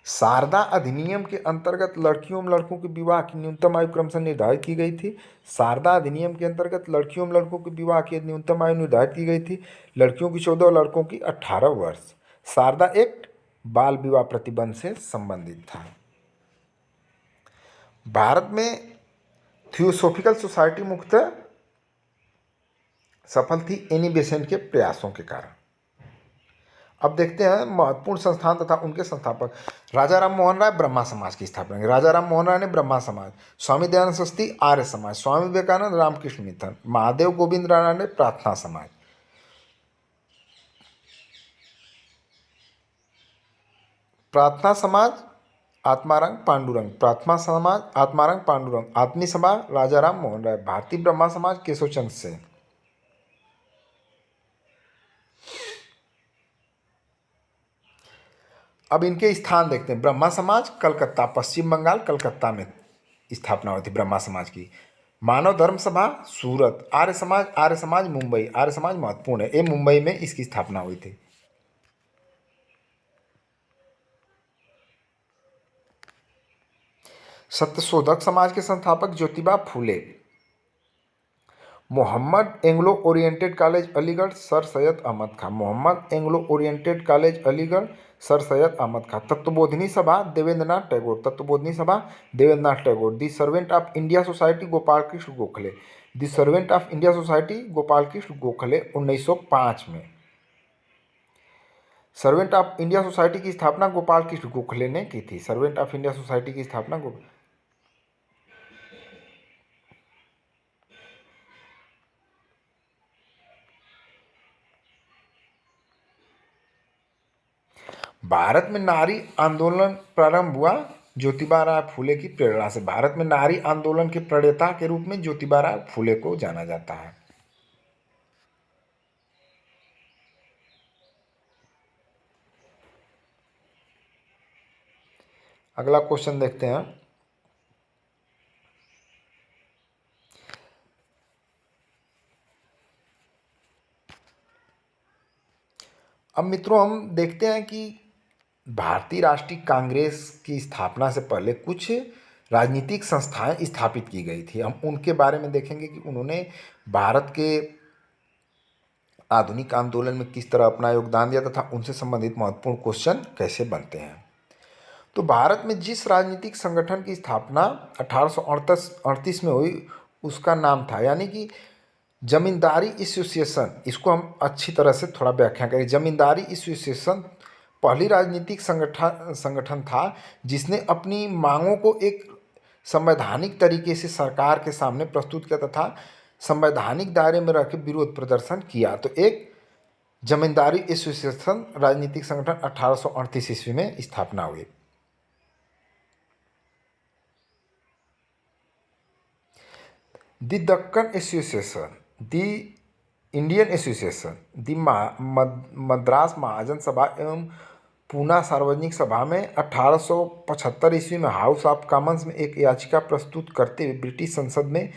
शारदा अधिनियम के अंतर्गत लड़कियों एवं लड़कों के विवाह की न्यूनतम आयु क्रमशः निर्धारित की गई थी। शारदा अधिनियम के अंतर्गत लड़कियों एवं लड़कों के विवाह की न्यूनतम आयु निर्धारित की गई थी। लड़कियों की 14 और लड़कों की 18 वर्ष। शारदा एक्ट बाल विवाह प्रतिबंध से संबंधित था। भारत में थियोसॉफिकल सोसाइटी मुख्यतः सफल थी एनी बेसेंट के प्रयासों के कारण। अब देखते हैं महत्वपूर्ण संस्थान तथा उनके संस्थापक। राजा राम मोहन राय ब्रह्मा समाज की स्थापना। राजा राम मोहन राय ने ब्रह्मा समाज, स्वामी दयानंद सरस्वती आर्य समाज, स्वामी विवेकानंद रामकृष्ण मिशन, महादेव गोविंद राणा ने प्रार्थना समाज। प्रार्थना समाज आत्मारंग पांडुरंग, प्रार्थना समाज आत्मारंग पांडुरंग, आत्मी सभा राजा राम मोहन राय, भारतीय ब्रह्मा समाज केशव चंद्र सेन। अब इनके स्थान देखते हैं। ब्रह्मा समाज कलकत्ता, पश्चिम बंगाल, कलकत्ता में स्थापना हुई थी ब्रह्मा समाज की। मानव धर्म सभा सूरत। आर्य समाज मुंबई। आर्य समाज महत्वपूर्ण है, ये मुंबई में इसकी स्थापना हुई थी। सत्यशोधक समाज के संस्थापक Jyotiba Phule. Mohammad Anglo Oriented College Aligarh, Sir Syed Ahmad Khan. Mohammad Anglo Oriented College Aligarh, Sir Syed Ahmad Khan. Tattvabodhini Sabha Debendranath Tagore. Tattvabodhini Sabha Debendranath Tagore. The Servant of India Society Gopal Krishna Gokhale. The Servant of India Society Gopal Krishna Gokhale 1905 में। सर्वेंट ऑफ इंडिया सोसाइटी की स्थापना गोपाल कृष्ण गोखले ने की थी। सर्वेंट ऑफ इंडिया सोसाइटी की स्थापना भारत में नारी आंदोलन प्रारंभ हुआ ज्योतिबा राय फूले की प्रेरणा से। भारत में नारी आंदोलन के प्रणेता के रूप में ज्योतिबा राय फूले को जाना जाता है। अगला क्वेश्चन देखते हैं। अब मित्रों हम देखते हैं कि भारतीय राष्ट्रीय कांग्रेस की स्थापना से पहले कुछ राजनीतिक संस्थाएं स्थापित की गई थी। हम उनके बारे में देखेंगे कि उन्होंने भारत के आधुनिक आंदोलन में किस तरह अपना योगदान दिया तथा उनसे संबंधित महत्वपूर्ण क्वेश्चन कैसे बनते हैं। तो भारत में जिस राजनीतिक संगठन की स्थापना 1838 में हुई उसका नाम था, यानी कि जमींदारी एसोसिएशन। इसको हम अच्छी तरह से थोड़ा व्याख्या करें। जमींदारी एसोसिएशन पहली राजनीतिक संगठन था जिसने अपनी मांगों को एक संवैधानिक तरीके से सरकार के सामने प्रस्तुत किया तथा संवैधानिक दायरे में रहकर विरोध प्रदर्शन किया। तो एक जमींदारी एसोसिएशन राजनीतिक संगठन 1838 ईस्वी में स्थापना हुई। The Deccan Association, the Indian Association, the Madras Mahajan Sabha एवं पूना सार्वजनिक सभा में 1875 ईस्वी में हाउस ऑफ कॉमन्स में एक याचिका प्रस्तुत करते हुए ब्रिटिश संसद में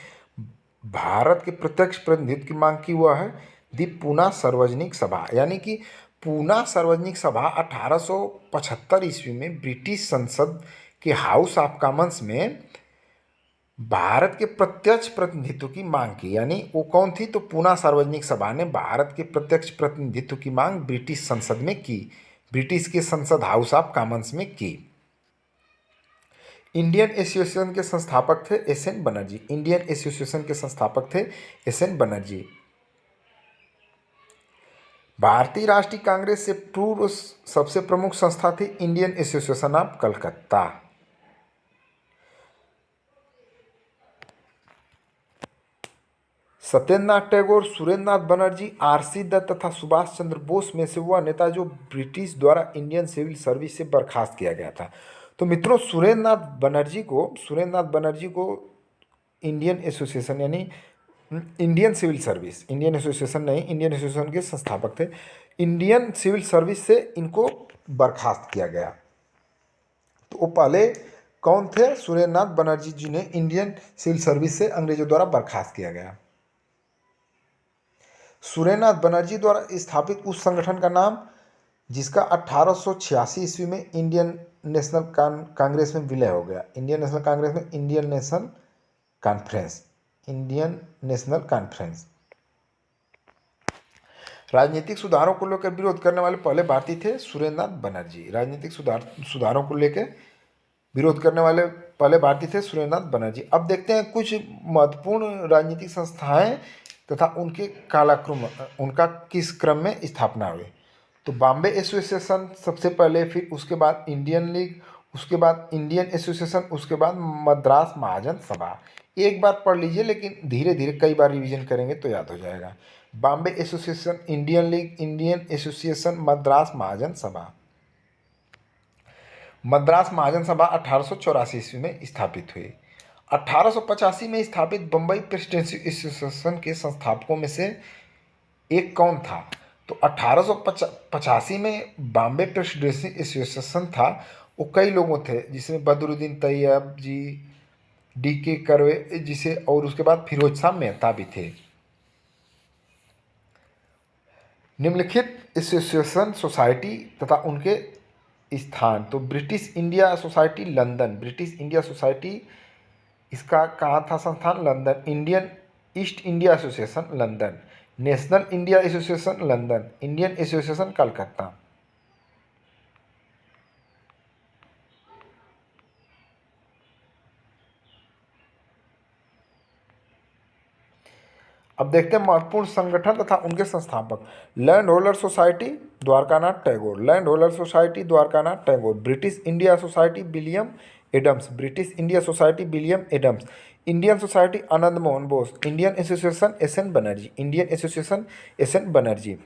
भारत के प्रत्यक्ष प्रतिनिधित्व की मांग की हुआ है। द पूना सार्वजनिक सभा, यानी कि पूना सार्वजनिक सभा 1875 ईस्वी में ब्रिटिश संसद के हाउस ऑफ कॉमन्स में भारत के प्रत्यक्ष प्रतिनिधित्व की मांग की। यानी वो कौन थी? तो पूना सार्वजनिक सभा ने भारत के प्रत्यक्ष प्रतिनिधित्व की मांग ब्रिटिश संसद में की, ब्रिटिश के संसद हाउस ऑफ कॉमन्स में की। इंडियन एसोसिएशन के संस्थापक थे एस.एन. बनर्जी। इंडियन एसोसिएशन के संस्थापक थे एस.एन. बनर्जी। भारतीय राष्ट्रीय कांग्रेस से पूर्व सबसे प्रमुख संस्था थी Indian Association of Calcutta. Satyendranath Tagore, Surendranath Banerjee, RC Dutt तथा सुभाष चंद्र बोस में से वह नेता जो ब्रिटिश द्वारा इंडियन सिविल सर्विस से बर्खास्त किया गया था। तो मित्रों, सुरेंद्रनाथ बनर्जी को इंडियन एसोसिएशन यानी Indian Civil Service, Indian Association नहीं, इंडियन एसोसिएशन के संस्थापक थे, इंडियन सिविल सर्विस से इनको बर्खास्त किया गया। तो वो पहले कौन थे? सुरेंद्रनाथ बनर्जी जी ने इंडियन सिविल सर्विस से अंग्रेजों द्वारा बर्खास्त किया गया। सुरेंद्रनाथ बनर्जी द्वारा स्थापित उस संगठन का नाम जिसका 1886 ईस्वी में इंडियन नेशनल कांग्रेस में विलय हो गया। इंडियन नेशनल कांग्रेस में इंडियन नेशनल कॉन्फ्रेंस। राजनीतिक सुधारों को लेकर विरोध करने वाले पहले भारतीय थे सुरेंद्रनाथ बनर्जी। राजनीतिक सुधारों को लेकर विरोध करने वाले पहले भारतीय थे सुरेंद्रनाथ बनर्जी। अब देखते हैं कुछ महत्वपूर्ण राजनीतिक संस्थाएं तथा उनका किस क्रम में स्थापना हुई। तो बॉम्बे एसोसिएशन सबसे पहले, फिर उसके बाद इंडियन लीग, उसके बाद इंडियन एसोसिएशन, उसके बाद मद्रास महाजन सभा। एक बार पढ़ लीजिए, लेकिन धीरे धीरे कई बार रिवीजन करेंगे तो याद हो जाएगा। Bombay Association, Indian League, Indian Association, Madras Mahajan Sabha. Madras Mahajan सभा 1884 ईस्वी में स्थापित हुई। 1885 में स्थापित बम्बई प्रेसिडेंसी एसोसिएशन के संस्थापकों में से एक कौन था? तो 1885 में बॉम्बे प्रेसिडेंसी एसोसिएशन था, वो कई लोगों थे, जिसमें बदरुद्दीन तैयब जी, D.K. कर्वे जिसे, और उसके बाद फिरोज शाह मेहता भी थे। निम्नलिखित एसोसिएशन सोसाइटी तथा उनके स्थान। तो British India society London, British India society इसका कहाँ था संस्थान? London. Indian east India association London, national India association London, Indian association Calcutta. अब देखते हैं महत्वपूर्ण संगठन तथा उनके संस्थापक। Land holder society Dwarkanath Tagore, land holder society Dwarkanath Tagore. British India society William Adams, British India society William Adams. Indian society Anand Mohan Bose, Indian association S N. Banerjee, Indian association S N. Banerjee.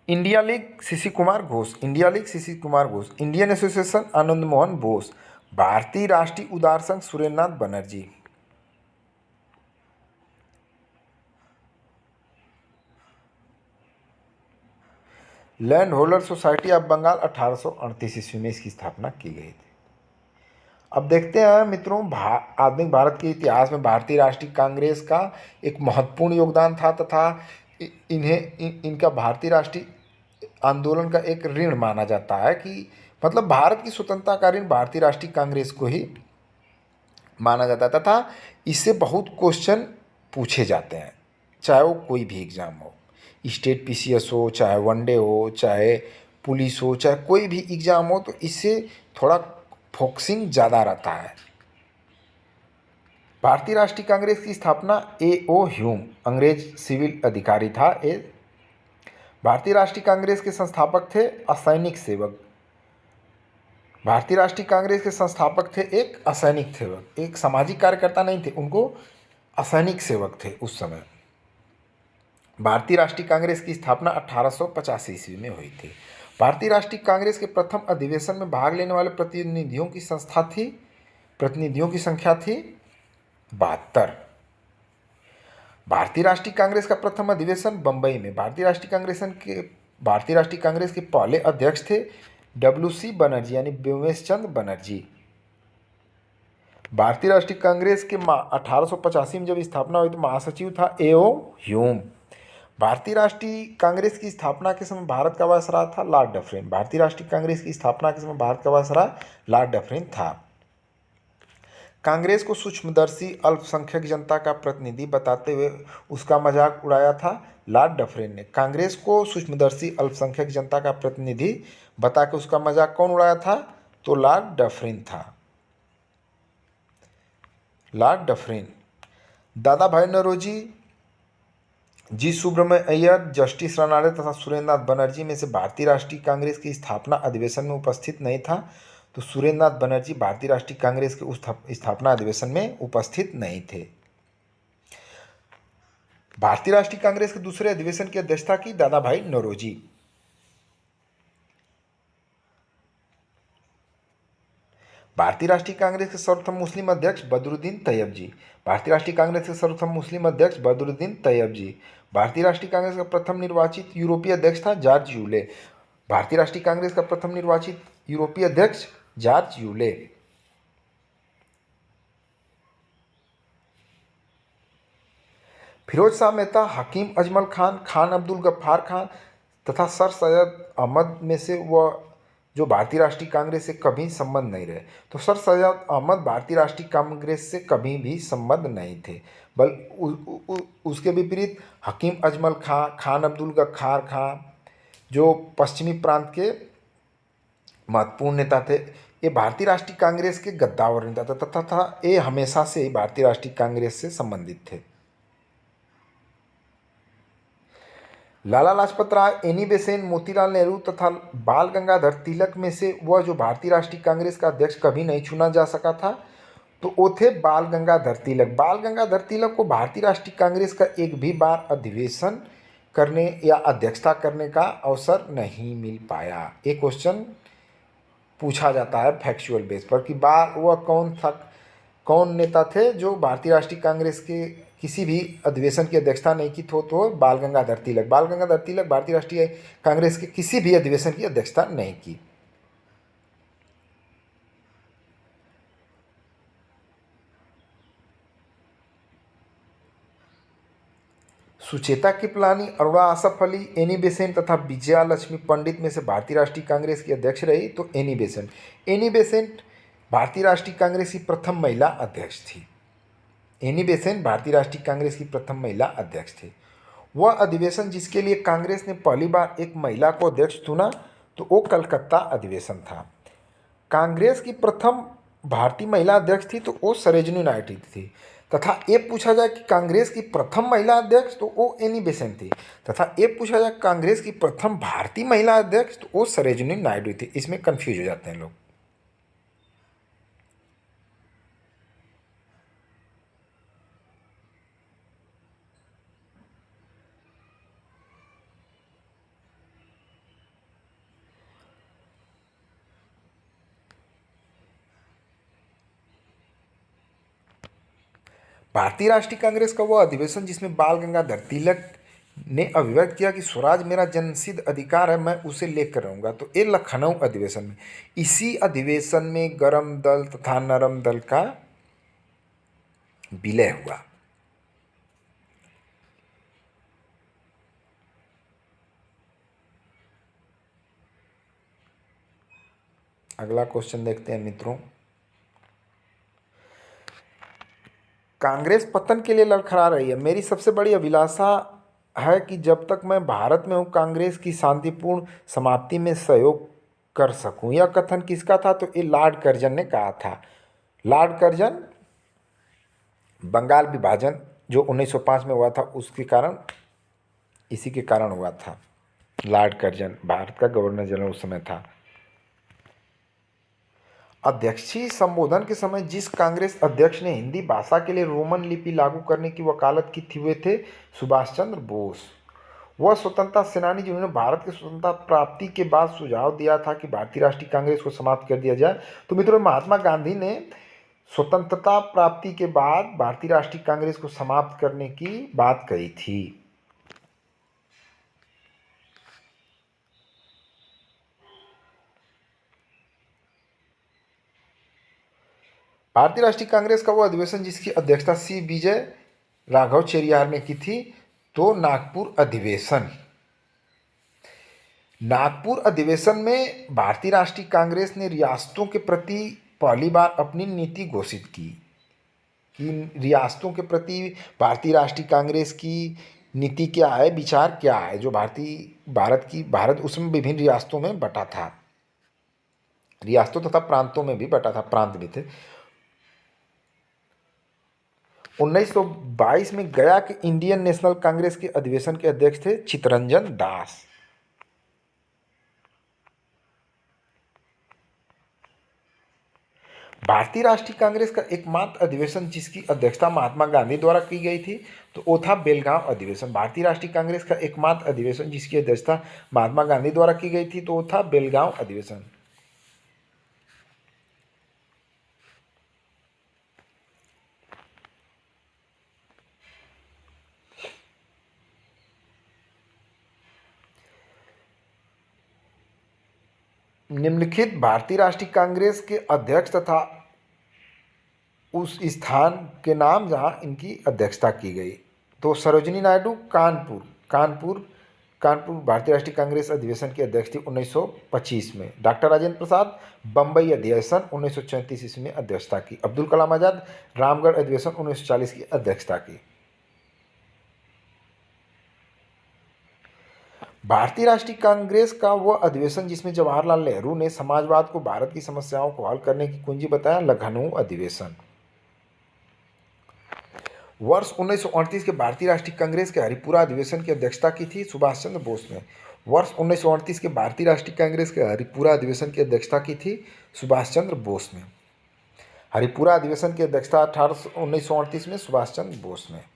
India league C C Kumar Ghosh, India league C C Kumar Ghosh. Indian association Anand Mohan Bose. भारतीय राष्ट्रीय उदार संघ Surendranath Banerjee. Land holder society of Bengal 1838 ईस्वी में इसकी स्थापना की गई थी। अब देखते हैं मित्रों, आधुनिक भारत के इतिहास में भारतीय राष्ट्रीय कांग्रेस का एक महत्वपूर्ण योगदान था तथा इनका भारतीय राष्ट्रीय आंदोलन का एक ऋण माना जाता है कि मतलब भारत की स्वतंत्रता का ऋण भारतीय राष्ट्रीय कांग्रेस को ही माना जाता है तथा इससे बहुत क्वेश्चन पूछे जाते हैं, चाहे वो कोई भी एग्जाम हो, स्टेट पीसीएस हो, चाहे वनडे हो, चाहे पुलिस हो, चाहे कोई भी एग्ज़ाम हो, तो इससे थोड़ा फोकसिंग ज़्यादा रहता है। भारतीय राष्ट्रीय कांग्रेस की स्थापना A.O. ह्यूम अंग्रेज सिविल अधिकारी था। भारतीय राष्ट्रीय कांग्रेस के संस्थापक थे असैनिक सेवक। भारतीय राष्ट्रीय कांग्रेस के संस्थापक थे एक असैनिक सेवक, एक सामाजिक कार्यकर्ता नहीं थे, उनको असैनिक सेवक थे उस समय। भारतीय राष्ट्रीय कांग्रेस की स्थापना 1885 ईस्वी में हुई थी। भारतीय राष्ट्रीय कांग्रेस के प्रथम अधिवेशन में भाग लेने वाले प्रतिनिधियों की संख्या थी 72। भारतीय राष्ट्रीय कांग्रेस का प्रथम अधिवेशन बंबई में। भारतीय राष्ट्रीय कांग्रेस के पहले अध्यक्ष थे W.C. बनर्जी यानी व्योमेश चंद्र बनर्जी। भारतीय राष्ट्रीय कांग्रेस के 1885 में जब स्थापना हुई तो महासचिव था A.O. ह्यूम। भारतीय राष्ट्रीय कांग्रेस की स्थापना के समय भारत का वायसराय था लॉर्ड डफरिन। भारतीय राष्ट्रीय कांग्रेस की स्थापना के समय भारत का वायसराय लॉर्ड डफरिन था। कांग्रेस को सूक्ष्मदर्शी अल्पसंख्यक जनता का प्रतिनिधि बताते हुए उसका मजाक उड़ाया था लॉर्ड डफरिन ने। कांग्रेस को सूक्ष्मदर्शी अल्पसंख्यक जनता का प्रतिनिधि बता के उसका मजाक कौन उड़ाया था? तो लॉर्ड डफरिन था। Lord Dufferin. दादा भाई नौरोजी, जी सुब्रमण्य अय्यर, जस्टिस रनाड़े तथा सुरेंद्रनाथ बनर्जी में से भारतीय राष्ट्रीय कांग्रेस की स्थापना अधिवेशन में उपस्थित नहीं था। तो सुरेंद्रनाथ बनर्जी भारतीय राष्ट्रीय कांग्रेस के उस स्थापना अधिवेशन में उपस्थित नहीं थे। भारतीय राष्ट्रीय कांग्रेस के दूसरे अधिवेशन की अध्यक्षता की दादा भाई नौरोजी। भारतीय राष्ट्रीय कांग्रेस के सर्वप्रथम मुस्लिम अध्यक्ष बदरुद्दीन तैयब जी। भारतीय राष्ट्रीय कांग्रेस के सर्वप्रथम मुस्लिम अध्यक्ष बदरुद्दीन तैयब जी। भारतीय राष्ट्रीय कांग्रेस का प्रथम निर्वाचित यूरोपीय अध्यक्ष था जॉर्ज यूले। भारतीय राष्ट्रीय कांग्रेस का प्रथम निर्वाचित यूरोपीय अध्यक्ष जॉर्ज यूले। फिरोज शाह मेहता, हकीम अजमल खान, खान अब्दुल गफ्फार खान तथा सर सैयद अहमद में से वह जो भारतीय राष्ट्रीय कांग्रेस से कभी संबंध नहीं रहे। तो सर सैयद अहमद भारतीय राष्ट्रीय कांग्रेस से कभी भी संबंध नहीं थे, उसके विपरीत हकीम अजमल खान, खान अब्दुल गफ्फार खान जो पश्चिमी प्रांत के महत्वपूर्ण नेता थे, ये भारतीय राष्ट्रीय कांग्रेस के गद्दावर नेता तथा ये हमेशा से भारतीय राष्ट्रीय कांग्रेस से संबंधित थे। लाला लाजपत राय, एनी बेसेन, मोतीलाल नेहरू तथा बाल गंगाधर तिलक में से वह जो भारतीय राष्ट्रीय कांग्रेस का अध्यक्ष कभी नहीं चुना जा सका था, तो वो थे बाल गंगाधर तिलक। बाल गंगाधर तिलक को भारतीय राष्ट्रीय कांग्रेस का एक भी बार अधिवेशन करने या अध्यक्षता करने का अवसर नहीं मिल पाया। एक क्वेश्चन पूछा जाता है फैक्चुअल बेस पर कि वह कौन नेता थे जो भारतीय राष्ट्रीय कांग्रेस के किसी भी अधिवेशन की अध्यक्षता नहीं की, तो बाल गंगाधर तिलक। बाल गंगाधर तिलक भारतीय राष्ट्रीय कांग्रेस के किसी भी अधिवेशन की अध्यक्षता नहीं की। सुचेता कृपलानी, अरुणा आसफ अली, एनी बेसेंट तथा विजया लक्ष्मी पंडित में से भारतीय राष्ट्रीय कांग्रेस की अध्यक्ष रही तो एनी बेसेंट। एनी बेसेंट भारतीय राष्ट्रीय कांग्रेस की प्रथम महिला अध्यक्ष थी। एनी बेसेंट भारतीय राष्ट्रीय कांग्रेस की प्रथम महिला अध्यक्ष थी। वह अधिवेशन जिसके लिए कांग्रेस ने पहली बार एक महिला को अध्यक्ष चुना तो वो कलकत्ता अधिवेशन था। कांग्रेस की प्रथम भारतीय महिला अध्यक्ष थी तो वो सरोजिनी नायडू थी। तथा ये पूछा जाए कि कांग्रेस की प्रथम महिला अध्यक्ष तो वो एनी बेसेंट थी। तथा ये पूछा जाए कांग्रेस की प्रथम भारतीय महिला अध्यक्ष तो वो सरोजिनी नायडू थी। इसमें कंफ्यूज हो जाते हैं लोग। भारतीय राष्ट्रीय कांग्रेस का वह अधिवेशन जिसमें बाल गंगाधर तिलक ने अभिव्यक्त किया कि स्वराज मेरा जन्मसिद्ध अधिकार है, मैं उसे लेकर रहूंगा, तो ये लखनऊ अधिवेशन में। इसी अधिवेशन में गरम दल तथा नरम दल का विलय हुआ। अगला क्वेश्चन देखते हैं मित्रों। कांग्रेस पतन के लिए लड़खड़ा रही है। मेरी सबसे बड़ी अभिलाषा है कि जब तक मैं भारत में हूँ कांग्रेस की शांतिपूर्ण समाप्ति में सहयोग कर सकूं। यह कथन किसका था? तो ये लॉर्ड कर्जन ने कहा था। लॉर्ड कर्जन बंगाल विभाजन जो 1905 में हुआ था उसके कारण, इसी के कारण हुआ था। लॉर्ड कर्जन भारत का गवर्नर जनरल उस समय था। अध्यक्षीय संबोधन के समय जिस कांग्रेस अध्यक्ष ने हिंदी भाषा के लिए रोमन लिपि लागू करने की वकालत की थी वे थे सुभाष चंद्र बोस। वह स्वतंत्रता सेनानी जिन्होंने भारत की स्वतंत्रता प्राप्ति के बाद सुझाव दिया था कि भारतीय राष्ट्रीय कांग्रेस को समाप्त कर दिया जाए। तो मित्रों, महात्मा गांधी ने स्वतंत्रता प्राप्ति के बाद भारतीय राष्ट्रीय कांग्रेस को समाप्त करने की बात कही थी। भारतीय राष्ट्रीय कांग्रेस का वो अधिवेशन जिसकी अध्यक्षता सी विजय राघव चेरियार ने की थी तो नागपुर अधिवेशन। नागपुर अधिवेशन में भारतीय राष्ट्रीय कांग्रेस ने रियासतों के प्रति पहली बार अपनी नीति घोषित की कि रियासतों के प्रति भारतीय राष्ट्रीय कांग्रेस की नीति क्या है, विचार क्या है। जो भारत उसमें विभिन्न रियासतों में बटा था, रियासतों तथा प्रांतों में भी बटा था, प्रांत भी थे। 1922 में गया के इंडियन नेशनल कांग्रेस के अधिवेशन के अध्यक्ष थे चित्तरंजन दास। भारतीय राष्ट्रीय कांग्रेस का एकमात्र अधिवेशन जिसकी अध्यक्षता महात्मा गांधी द्वारा की गई थी तो वो था बेलगांव अधिवेशन। भारतीय राष्ट्रीय कांग्रेस का एकमात्र अधिवेशन जिसकी अध्यक्षता महात्मा गांधी द्वारा की गई थी, तो वो था बेलगांव अधिवेशन। निम्नलिखित भारतीय राष्ट्रीय कांग्रेस के अध्यक्ष तथा उस स्थान के नाम जहां इनकी अध्यक्षता की गई। तो सरोजिनी नायडू कानपुर भारतीय राष्ट्रीय कांग्रेस अधिवेशन की अध्यक्ष थी 1925 में। डॉक्टर राजेंद्र प्रसाद बम्बई अधिवेशन 1934 ईस्वी में अध्यक्षता की। अब्दुल कलाम आजाद रामगढ़ अधिवेशन 1940 की अध्यक्षता की। भारतीय राष्ट्रीय कांग्रेस का वह अधिवेशन जिसमें जवाहरलाल नेहरू ने समाजवाद को भारत की समस्याओं को हल करने की कुंजी बताया, लखनऊ अधिवेशन। वर्ष 1938 के भारतीय राष्ट्रीय कांग्रेस के हरिपुरा अधिवेशन की अध्यक्षता की थी सुभाष चंद्र बोस ने। वर्ष 1938 के भारतीय राष्ट्रीय कांग्रेस के हरिपुरा अधिवेशन की अध्यक्षता की थी सुभाष चंद्र बोस ने। हरिपुरा अधिवेशन की अध्यक्षता 1938 में सुभाष चंद्र बोस ने।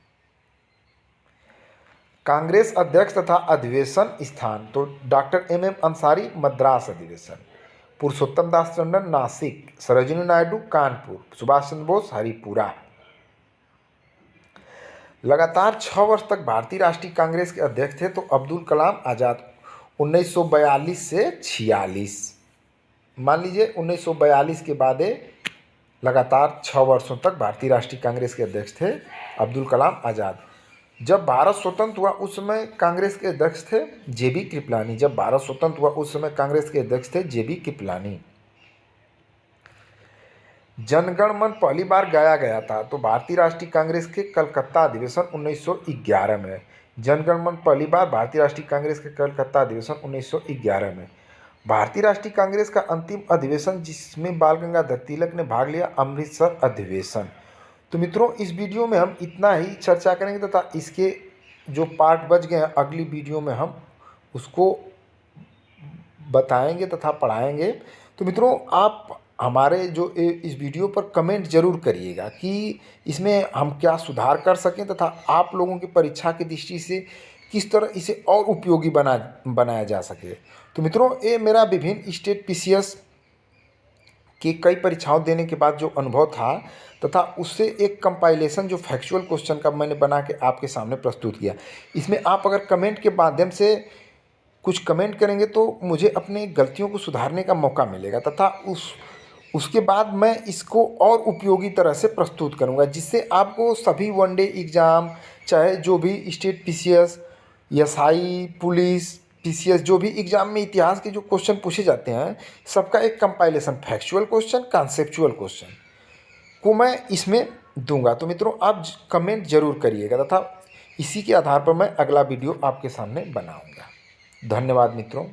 कांग्रेस अध्यक्ष तथा अधिवेशन स्थान, तो डॉक्टर एम अंसारी मद्रास अधिवेशन, पुरुषोत्तम दास टंडन नासिक, सरोजिनी नायडू कानपुर, सुभाष चंद्र बोस हरिपुरा। लगातार 6 वर्ष तक भारतीय राष्ट्रीय कांग्रेस के अध्यक्ष थे तो अब्दुल कलाम आज़ाद 1942 से 46। मान लीजिए 1942 के बाद लगातार 6 वर्षों तक भारतीय राष्ट्रीय कांग्रेस के अध्यक्ष थे अब्दुल कलाम आज़ाद। जब भारत स्वतंत्र हुआ उस समय कांग्रेस के अध्यक्ष थे जेबी कृपलानी। जब भारत स्वतंत्र हुआ उस समय कांग्रेस के अध्यक्ष थे जेबी कृपलानी। जनगण मन पहली बार गाया गया था, तो भारतीय राष्ट्रीय कांग्रेस के कलकत्ता अधिवेशन 1911 में। जनगण मन पहली बार भारतीय राष्ट्रीय कांग्रेस के कलकत्ता अधिवेशन 1911 में। भारतीय राष्ट्रीय कांग्रेस का अंतिम अधिवेशन जिसमें बाल गंगाधर तिलक ने भाग लिया, अमृतसर अधिवेशन। तो मित्रों, इस वीडियो में हम इतना ही चर्चा करेंगे तथा इसके जो पार्ट बच गए हैं अगली वीडियो में हम उसको बताएंगे तथा पढ़ाएंगे। तो मित्रों, आप हमारे जो इस वीडियो पर कमेंट जरूर करिएगा कि इसमें हम क्या सुधार कर सकें तथा आप लोगों की परीक्षा की दृष्टि से किस तरह इसे और उपयोगी बनाया जा सके। तो मित्रों, ये मेरा विभिन्न स्टेट पीसीएस की कई परीक्षाओं देने के बाद जो अनुभव था तथा उससे एक कंपाइलेशन जो फैक्चुअल क्वेश्चन का मैंने बना के आपके सामने प्रस्तुत किया। इसमें आप अगर कमेंट के माध्यम से कुछ कमेंट करेंगे तो मुझे अपनी गलतियों को सुधारने का मौका मिलेगा तथा उसके बाद मैं इसको और उपयोगी तरह से प्रस्तुत करूंगा, जिससे आपको सभी वनडे एग्ज़ाम, चाहे जो भी state PCS, SI, police, PCS, जो भी एग्ज़ाम में इतिहास के जो क्वेश्चन पूछे जाते हैं सबका एक compilation, factual question, conceptual question को मैं इसमें दूंगा। तो मित्रों, आप कमेंट जरूर करिएगा तथा इसी के आधार पर मैं अगला वीडियो आपके सामने बनाऊंगा। धन्यवाद मित्रों।